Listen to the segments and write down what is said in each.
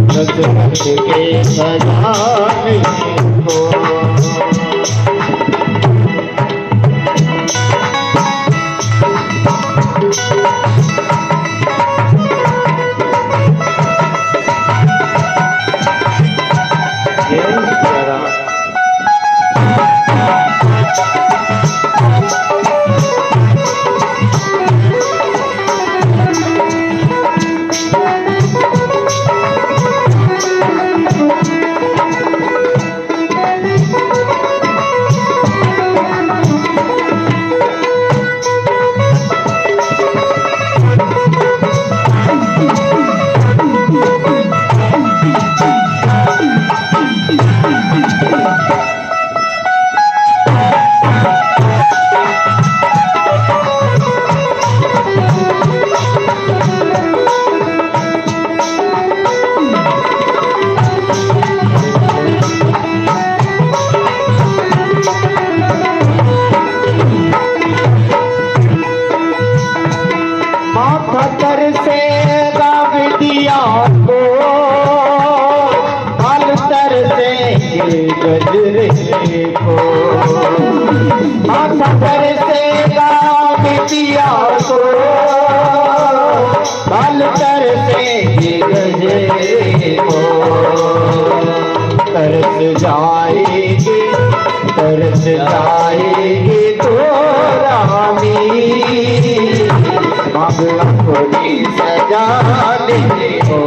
दशरथ के खजाने को। गजरे को मगर से गाँव बिटिया को बाल कर से गजरे को तरस जाएगी तो रानी मांगला कोई सजाने को।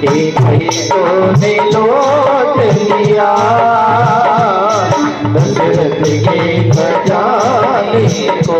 एक ही तो ने लौट लिया दशरथ के खजाने को।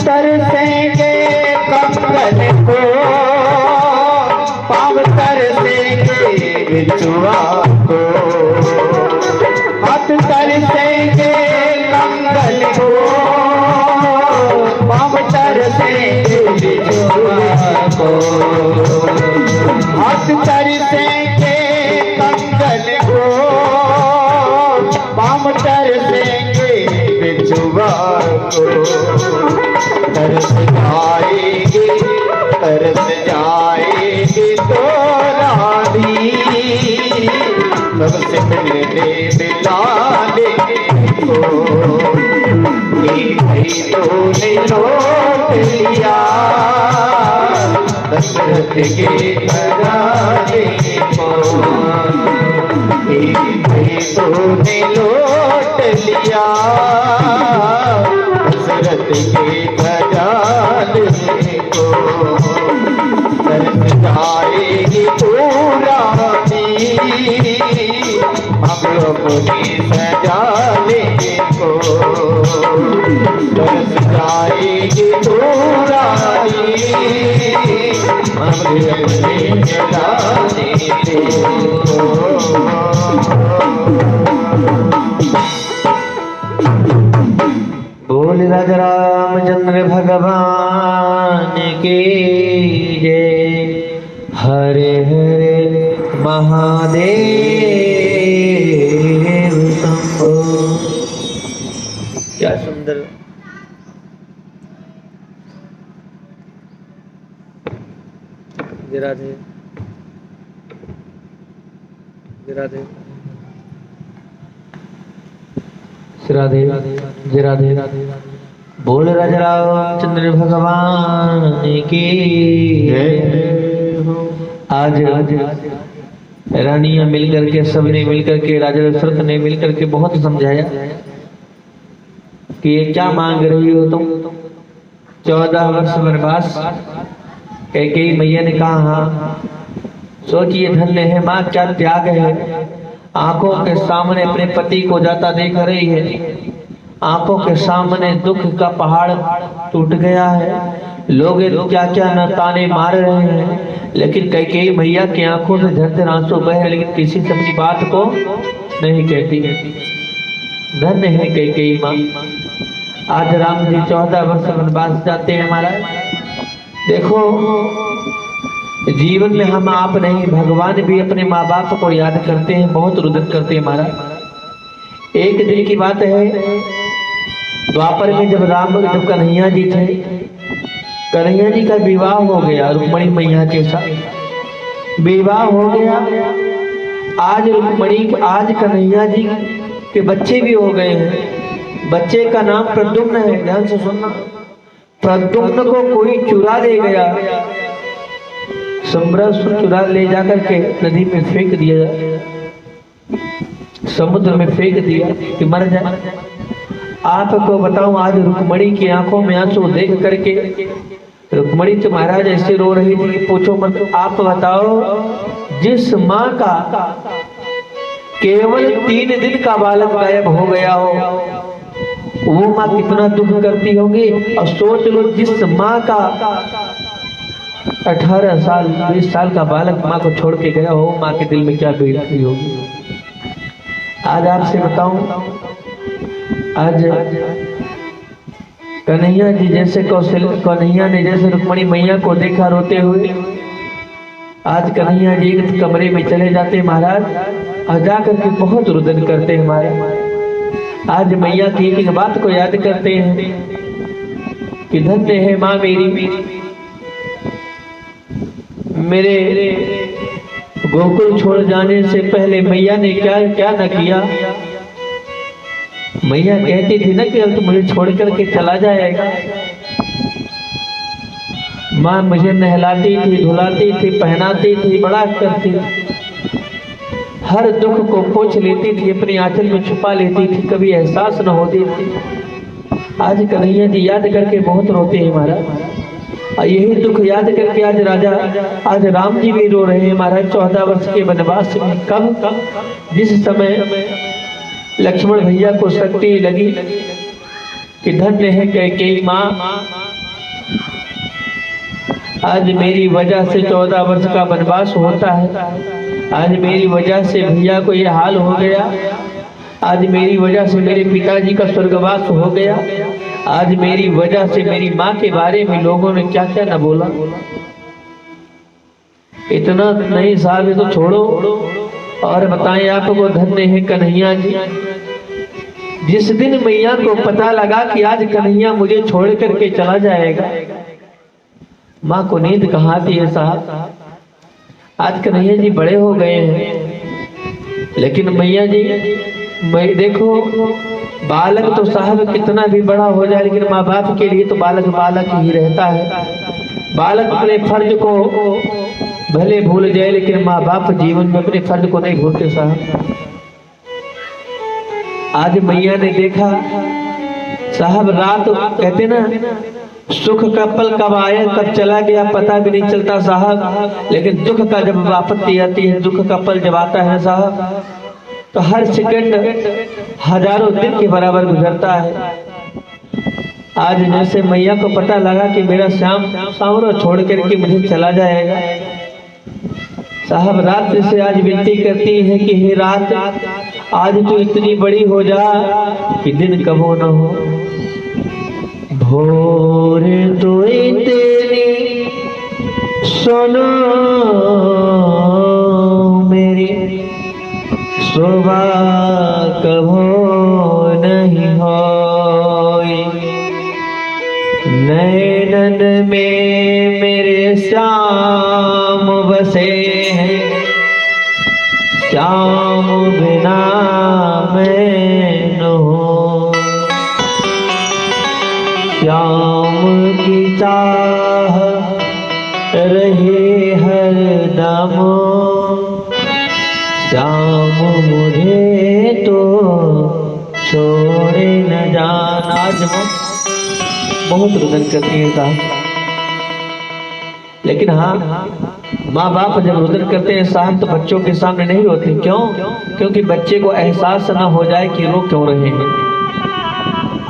तरसेंगे कंगन को पाँव तरसेंगे बिछुआ को। हाथ तरसेंगे कंगन को पाँव तरसेंगे बिछुआ को। हाथ तरसेंगे कंगन को पाँव तरसेंगे बिछुआ को। तरस जाएगी तो रानी सबसे मिलने मिलाने को। तूने लौट लिया दशरथ के खजाने को। तूने लौट लिया दशरथ के खजाने को। तरस जाएगी तो रानी हम लोग की सजाने को। तरस जाएगी तो रानी हम लोग की सजाने को। बोल राजा रामचंद्र भगवान की जय। हरे हरे महादेव शंभो। क्या सुंदर राधे राधे राधे राधे राधे। बोल राजा रामचंद्र भगवान की। आज रानियां मिलकर के, सबने मिलकर के, राजा दशरथ ने मिलकर के बहुत समझाया कि ये क्या मांग रही हो तुम, 14 वर्ष वनवास। कैकेयी मैया ने कहा हाँ, सोचिए धन्य है माँ, क्या त्याग है। आंखों के सामने अपने पति को जाता देख रही है, आंखों के सामने दुख का पहाड़ टूट गया है, लोग क्या क्या न ताने मार रहे हैं, लेकिन कैकेयी मैया की आंखों से झरझर आंसू बह रहे, लेकिन किसी से अपनी बात को नहीं कहती। धन्य है कैकेयी माँ। आज राम जी 14 वर्ष वनवास जाते हैं महाराज। देखो जीवन में हम आप नहीं, भगवान भी अपने माँ बाप को याद करते हैं, बहुत रुदन करते हैं महाराज। एक दिन की बात है, द्वापर में जब कन्हैया जी थे, कन्हैया जी का विवाह हो गया, रुक्मणी मैया के साथ विवाह हो गया। आज कन्हैया जी के बच्चे भी हो गए हैं। बच्चे का नाम प्रद्युम्न है, ध्यान से सुनना। प्रद्युम्न को कोई चुरा ले गया, समरस चुरा ले जाकर के नदी में फेंक दिया, समुद्र में फेंक दिया कि मर जाए। आपको बताऊं, आज रुक्मणी की आंखों में आंसू देख करके, रुक्मणी तो महाराज ऐसे रो रही थी कि पूछो मत। आप बताओ, जिस माँ का केवल 3 दिन का बालक गायब हो गया हो, वो माँ कितना दुख करती होगी। और सोच लो, जिस माँ का 18 साल 20 साल का बालक माँ को छोड़ के गया हो, माँ के दिल में क्या बीतती होगी। आज आपसे बताऊं, आज कन्हैया जी जैसे कन्हैया ने जैसे रुक्मणी मैया को देखा रोते हुए, आज कन्हैया जी एक कमरे में चले जाते हैं महाराज, और जाकर के बहुत रुदन करते हैं हमारे। आज मैया की एक बात को याद करते हैं कि धन्य है माँ मेरे गोकुल छोड़ जाने से पहले मैया ने क्या क्या न किया। मैया कहती थी ना कि अब तो मुझे छोड़ करके चला जाएगा। माँ मुझे नहलाती थी, धुलाती थी, पहनाती थी, बड़ा करती, हर दुख को पोंछ लेती थी, अपने आंचल में छुपा लेती थी, कभी एहसास न होती थी। आज कन्हैया जी याद करके बहुत रोते हैं महाराज। यही दुख याद करके आज राम जी भी रो रहे हैं महाराज। 14 वर्ष के वनवास में कब जिस समय लक्ष्मण भैया को शक्ति लगी कि धन्य है कैकेयी माँ, आज मेरी वजह से 14 वर्ष का वनवास होता है, आज मेरी वजह से भैया को ये हाल हो गया, आज मेरी वजह से मेरे पिताजी का स्वर्गवास हो गया, आज मेरी वजह से मेरी माँ के बारे में लोगों ने क्या क्या न बोला। इतना नहीं साहब, ये तो छोड़ो और बताएं आपको, धन्य है कन्हैया जी। जिस दिन मैया को पता लगा कि आज कन्हैया मुझे छोड़ करके चला जाएगा, माँ को नींद कहाँ थी है साहब। आज कन्हैया जी बड़े हो गए हैं, लेकिन मैया जी देखो, बालक तो साहब कितना भी बड़ा हो जाए, लेकिन माँ बाप के लिए तो बालक बालक ही रहता है। बालक अपने फर्ज को भले भूल जाए, लेकिन माँ बाप जीवन में अपने फर्ज को नहीं भूलते साहब। आज मैया ने देखा साहब, रात कहते ना, सुख का पल कब आया कब चला गया पता भी नहीं चलता साहब, लेकिन दुख का जब आपत्ति आती है, दुख का पल जब आता है साहब, तो हर सेकंड हजारों दिन के बराबर गुजरता है। आज जैसे मैया को पता लगा कि मेरा सांवरो छोड़ करके मुझे चला जाएगा, साहब रात से आज विनती करती है कि हे रात, आज तो इतनी बड़ी हो जा कि दिन कबो न हो। भोर तो इतनी सुनो मेरी, सुबह कबो नहीं होई। नैनन में मेरे श्याम बसे हैं, श्याम बिना मैं न हूँ। श्याम की चाह रहे हर दम, श्याम मुझे तो छोड़े न जाना। आज बहुत रुदन करती है साहब, लेकिन हाँ माँ बाप जब रुदन करते हैं साहब तो बच्चों के सामने नहीं रोते। क्यों? क्योंकि बच्चे को एहसास ना हो जाए कि रो क्यों रहे हैं।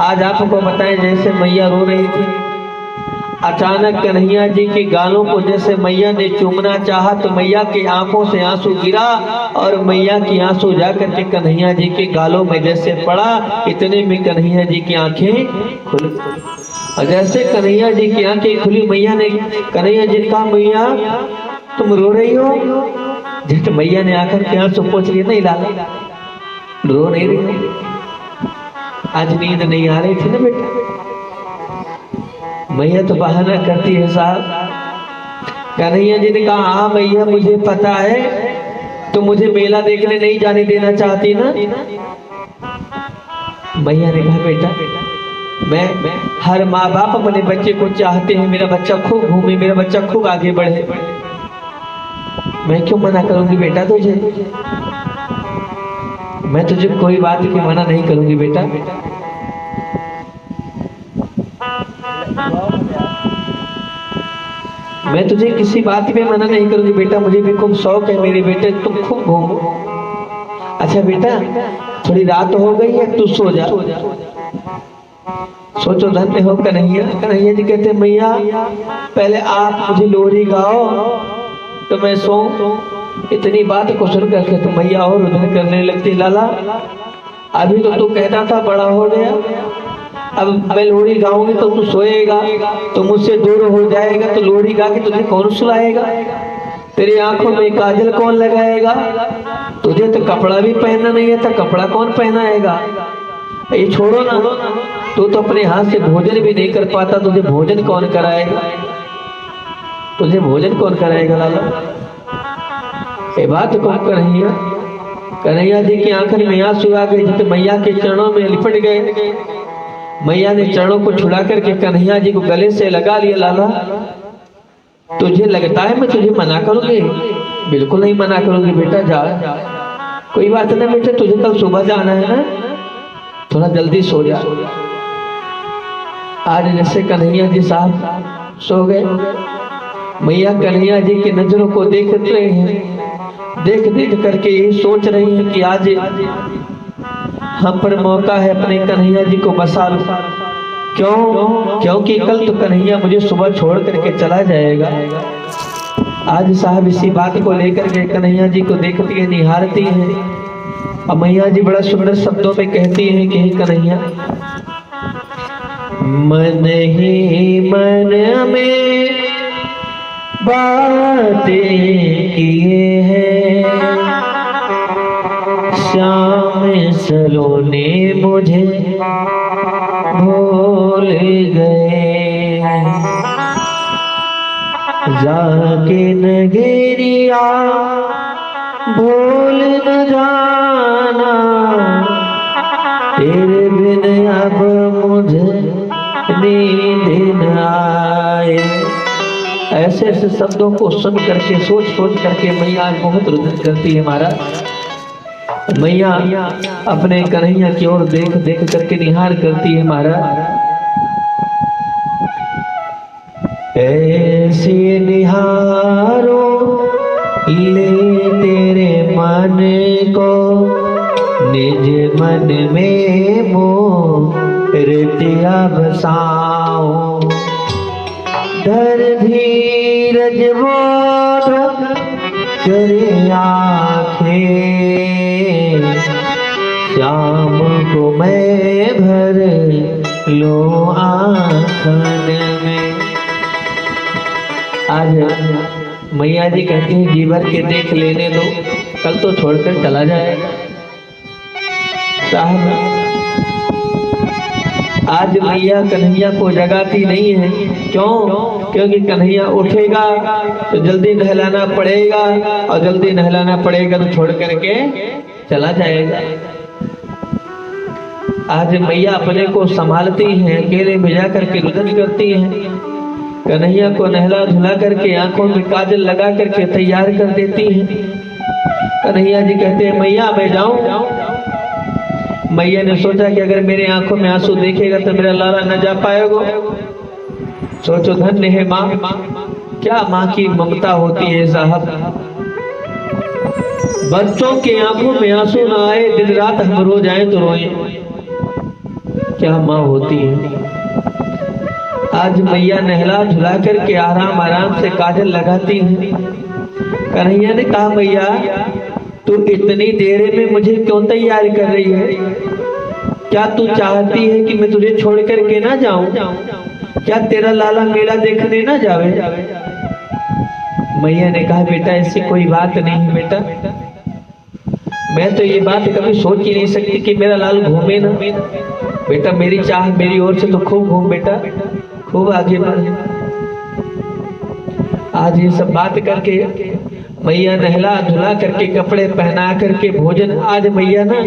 आज आपको बताएं, जैसे मैया रो रही थी, अचानक कन्हैया जी के गालों को जैसे मैया ने चूमना चाहा तो मैया की आंखों से आंसू गिरा और मैया की आंसू जाकर के कन्हैया जी के गालों में जैसे पड़ा, इतने में कन्हैया जी की आंखें खुल गई। और जैसे कन्हैया जी की आंखें खुली, मैया ने कन्हैया जी कहा, मैया तुम रो रही हो? झट मैया ने आकर के आंसू पोंछ लिए, नहीं लाला रो नहीं रही, आज नींद नहीं आ रही थी ना बेटा। मैया तो बहाना करती है साहब। कन्हैया जी ने कहा, हाँ मैया मुझे पता है, तो मुझे मेला देखने नहीं जाने देना चाहती ना। मैया ने कहा, बेटा मैं हर माँ बाप अपने बच्चे को चाहते हैं, मेरा बच्चा खूब घूमे, मेरा बच्चा खूब आगे बढ़े, मैं क्यों मना करूंगी बेटा तुझे? मैं तुझे कोई बात की मना नहीं करूंगी बेटा। मैं तुझे किसी बात में मना नहीं करूंगी बेटा, मुझे भी खूब शौक है मेरे बेटे तुम खूब घूमो। अच्छा बेटा थोड़ी रात हो गई है, तू सो जा। सोचो धन्य हो कन्हैया। कन्हैया जी कहते, मैया पहले आप मुझे लोरी गाओ तो मैं सो। इतनी बात को सुन करके तो मैया और रुदन करने लगती, लाला अभी तो तू कहता था बड़ा हो गया, अब मैं लोरी गाऊंगी तो तू सोएगा, तो मुझसे दूर हो जाएगा, तो लोरी गा के तुझे कौन सुलाएगा? तेरी आंखों में काजल कौन लगाएगा? तुझे तो कपड़ा भी पहनना नहीं है, तो कपड़ा कौन पहनाएगा? ये छोड़ो ना, तू तो अपने हाथ से भोजन भी नहीं कर पाता, तुझे भोजन कौन कराएगा? तुझे भोजन कौन कराएगा लाला? ये बात कौन कन्हैया? कन्हैया जी की आंखों में आंसू आ गए, जितने मैया के चरणों में लिपट गए। मैया ने चरणों को छुड़ा करके कन्हैया जी को गले से लगा लिया, लाला तुझे लगता है मैं तुझे मना करूंगी? बिल्कुल नहीं मना करूंगी बेटा, जा कोई बात ना बेटा, तुझे कल सुबह जाना है ना, थोड़ा जल्दी सो जा। आज जैसे कन्हैया जी साहब सो गए, मैया कन्हैया जी की नजरों को देख रहे हैं, देख देख करके ये सोच रही है कि आज हम पर मौका है अपने कन्हैया जी को बसा लो। क्यों? क्योंकि कल तो कन्हैया मुझे सुबह छोड़ करके चला जाएगा। आज साहब इसी बात को लेकर के कन्हैया जी को देखती है, निहारती है, और मैया जी बड़ा सुंदर शब्दों में कहती है कि कन्हैया मन ही मन में बातें किए हैं, श्याम सलोने मुझे भूल गए, जाके नगरिया भूल न जाना, तेरे बिन अब मुझे नींद न आए। ऐसे ऐसे शब्दों को सुन करके सोच सोच करके मैया आज बहुत रुदन करती है महाराज। मैया अपने कन्हैया की ओर देख देख करके निहार करती है महाराज। ऐसे निहारो ले तेरे मन को, निज मन में मूर्तियां बसाओ, धर धीरज बोध करे आँखें, श्याम को मैं भर लो आँखन में। आज मैया जी कहती है जी भर के देख लेने दो, कल तो छोड़कर चला जाएगा। साहब आज मैया कन्हैया को जगाती नहीं है। क्यों? क्योंकि कन्हैया उठेगा तो जल्दी नहलाना पड़ेगा, और जल्दी नहलाना पड़ेगा तो छोड़ करके चला जाएगा। आज मैया अपने को संभालती हैं, अकेले में जा करके रुदन करती हैं, कन्हैया को नहला धुला करके आंखों में काजल लगा करके तैयार कर देती हैं। कन्हैया जी कहते हैं मैया मैं जाऊं? मैया ने सोचा कि अगर मेरे आंखों में आंसू देखेगा तो मेरा लाला न जा पाएगा। सोचो धन्य है माँ, क्या माँ की ममता होती है साहब। बच्चों के आंखों में आंसू ना आए, दिन रात हम रो जाएं तो रोएं, क्या माँ होती है। आज मैया नहला धुला करके आराम आराम से काजल लगाती है। कन्हैया ने कहा मैया तू इतनी देर में मुझे क्यों तैयार कर रही है? क्या तू चाहती है कि मैं तुझे छोड़ करके ना जाऊं? क्या तेरा लाला मेला देखने ना जावे? मैया ने कहा बेटा ऐसी कोई बात नहीं है बेटा, मैं तो ये बात कभी सोच ही नहीं सकती कि मेरा लाल घूमे ना। बेटा मेरी चाह मेरी ओर से तो खूब घूम बेटा, खूब आगे बढ़। आज ये सब बात करके मैया नहला धुला करके कपड़े पहना करके भोजन, आज मैया ना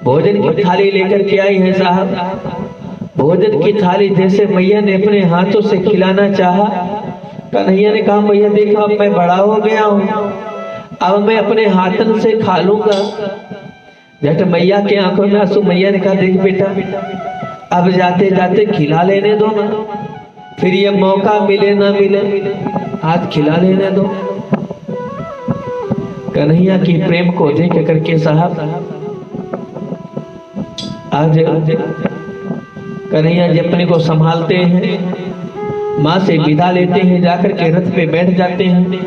भोजन की थाली लेकर के आई है साहब। भोजन की थाली जैसे मैया ने अपने हाथों से खिलाना चाहा, कन्हैया ने कहा मैया देखो अब मैं बड़ा हो गया हूँ, अब मैं अपने हाथन से खा लूंगा। झट मैया के आंखों में आंसू। मैया ने कहा देख बेटा अब जाते जाते खिला लेने दो ना, फिर ये मौका मिले ना मिले आज खिला लेने दो। कन्हैया की प्रेम को देख करके साहब आज कन्हैया जी अपने को संभालते हैं, माँ से विदा लेते हैं, जाकर के रथ पे बैठ जाते हैं।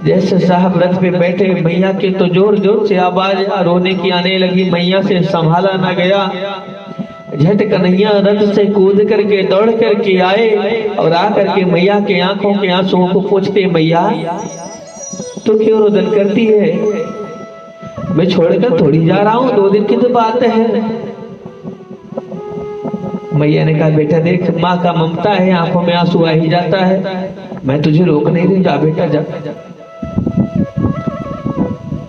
जैसे साहब रथ पे बैठे मैया के तो जोर जोर से आवाज रोने की आने लगी। मैया से संभाला ना गया, झट कन्हैया रथ से कूद करके दौड़ करके आए और आकर के मैया के आंखों के आंसुओं को पूछते मैया तो क्यों रोदन करती है? मैं छोड़कर थोड़ी जा रहा हूँ, 2 दिन की तो बात है। मैया ने कहा बेटा देख माँ का ममता है, आंखों में आंसू आ ही जाता है, मैं तुझे रोक नहीं रही, जा बेटा जा।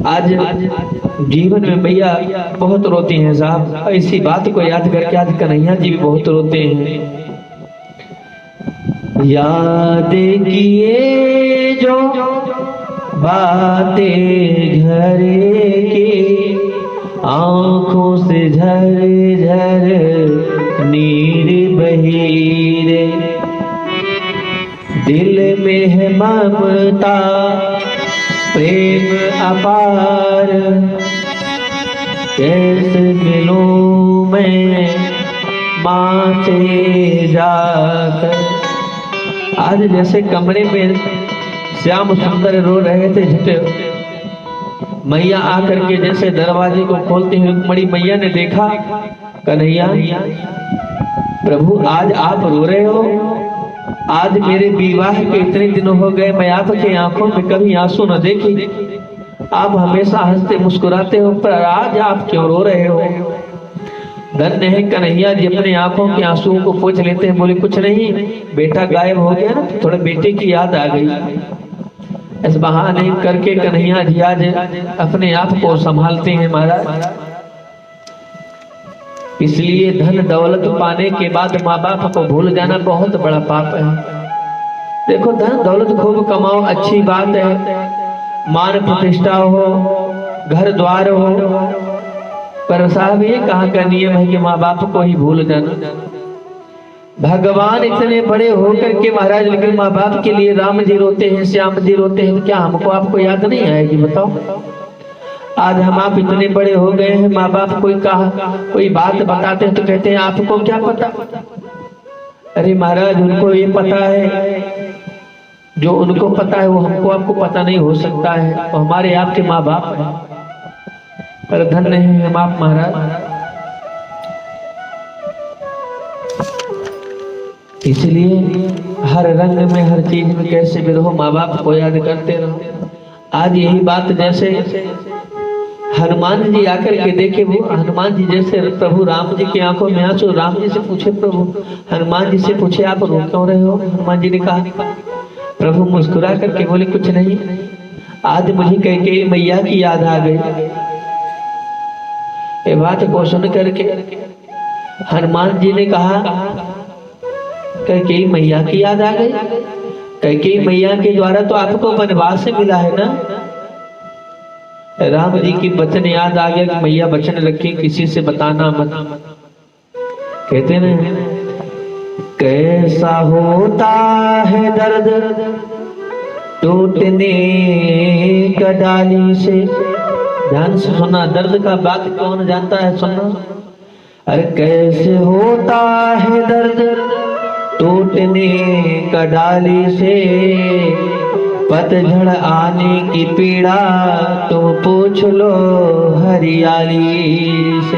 आज जीवन में मैया बहुत रोती हैं साहब। इसी बात को याद करके आज कन्हैया जी भी बहुत रोते हैं। याद किए जो बातें घर की, आंखों से झर झर नीर बही रे, दिल में है ममता प्रेम अपार, कैसे मिलूं मैं माँ से जाकर। आज जैसे कमरे में श्याम सुंदर रो रहे थे, झट मैया आकर के जैसे दरवाजे को खोलते हुए रुक्मणी मैया ने देखा कन्हैया प्रभु आज आप रो रहे हो, आज मेरे विवाह के इतने दिन हो गए, मैं आपके आंखों में कभी आंसू न देखी, आप हमेशा हंसते मुस्कुराते हो, पर आज आप क्यों रो रहे हो? धन्य है कन्हैया जी अपने आंखों के आंसुओं को पोंछ लेते हैं, बोले कुछ नहीं बेटा गायब हो गया ना, थोड़ा बेटे की याद आ गई। इस बहाने करके कन्हैया जी आज अपने आप को संभालते हैं महाराज। इसलिए धन दौलत पाने के बाद माँ बाप को भूल जाना बहुत बड़ा पाप है। देखो धन दौलत खूब कमाओ अच्छी बात है, मान प्रतिष्ठा हो, घर द्वार हो, पर साहब ये कहाँ का नियम है कि माँ बाप को ही भूल जाना। भगवान इतने बड़े होकर के महाराज लेकिन माँ बाप के लिए राम जी रोते हैं, श्याम जी रोते हैं, क्या हमको आपको याद नहीं आएगी बताओ? आज हम आप इतने बड़े हो गए हैं, माँ बाप कोई बात बताते हैं तो कहते हैं आपको क्या पता। अरे महाराज उनको ये पता है, जो उनको पता है वो हमको आपको पता नहीं हो सकता है, और हमारे आपके माँ बाप हैं, पर धन्य है हम आप महाराज। इसलिए हर रंग में हर चीज में कैसे भी रहो माँ बाप को याद करते रहो। आज यही बात जैसे हनुमान जी आकर के देखे, वो हनुमान जी जैसे प्रभु राम जी की आंखों में आंसू, राम जी से पूछे प्रभु, हनुमान जी से पूछे आप रो क्यों रहे हो? हनुमान जी ने कहा प्रभु मुस्कुरा करके बोले कुछ नहीं, आज मुझे कैकेयी मैया की याद आ गई। ये बात को सुन करके हनुमान जी ने कहा कैकेयी मैया की याद आ गई? कैकेयी मैया के द्वारा तो आपको वनवास से मिला है ना, राम जी की वचन याद आ गया कि मैया वचन रखी किसी से बताना मत। कहते ना, कैसा होता है दर्द टूटने का डाली से। ध्यान से सुना, दर्द का बात कौन जानता है, सुनना। अरे कैसे होता है दर्द टूटने का डाली से, पतझड़ आने की पीड़ा तुम पूछ लो हरियाली से।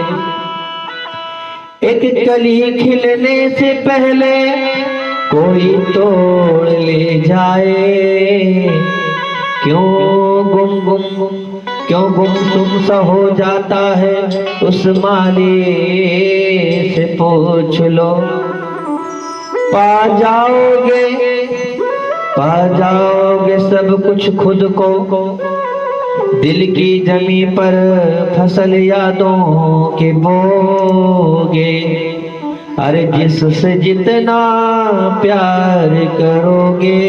एक कली खिलने से पहले कोई तोड़ ले जाए, क्यों गुमसुम सा हो जाता है उस माली से पूछ लो। पा जाओगे सब कुछ खुद को, दिल की जमी पर फसल यादों के बोगे। अरे जिससे जितना प्यार करोगे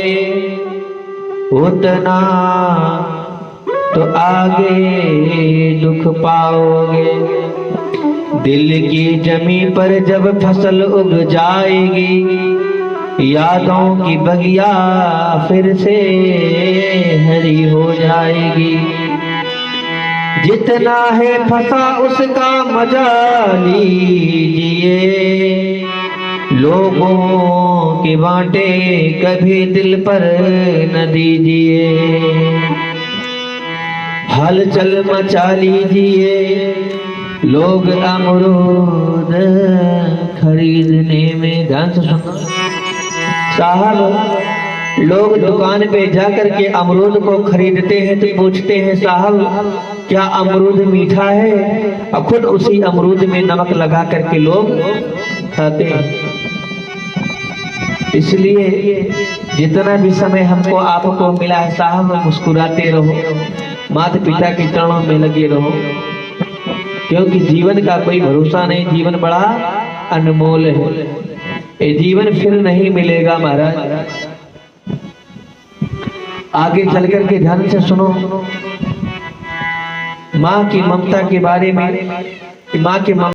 उतना तो आगे दुख पाओगे। दिल की जमी पर जब फसल उग जाएगी, यादों की बगिया फिर से हरी हो जाएगी। जितना है फंसा उसका मजा लीजिए, लोगों के बांटे कभी दिल पर न दीजिए। हलचल मचा लीजिए, लोग अमरूद खरीदने में। ध्यान से सुनो साहब, लोग दुकान पे जाकर के अमरूद को खरीदते हैं तो पूछते हैं साहब क्या अमरूद मीठा है, और खुद उसी अमरूद में नमक लगा करके लोग खाते हैं। इसलिए जितना भी समय हमको आपको मिला है साहब, मुस्कुराते रहो, माता पिता के चरणों में लगे रहो, क्योंकि जीवन का कोई भरोसा नहीं। जीवन बड़ा अनमोल है, ये जीवन फिर नहीं मिलेगा महाराज। आगे चल करके ध्यान से सुनो, माँ की ममता के बारे में। माँ की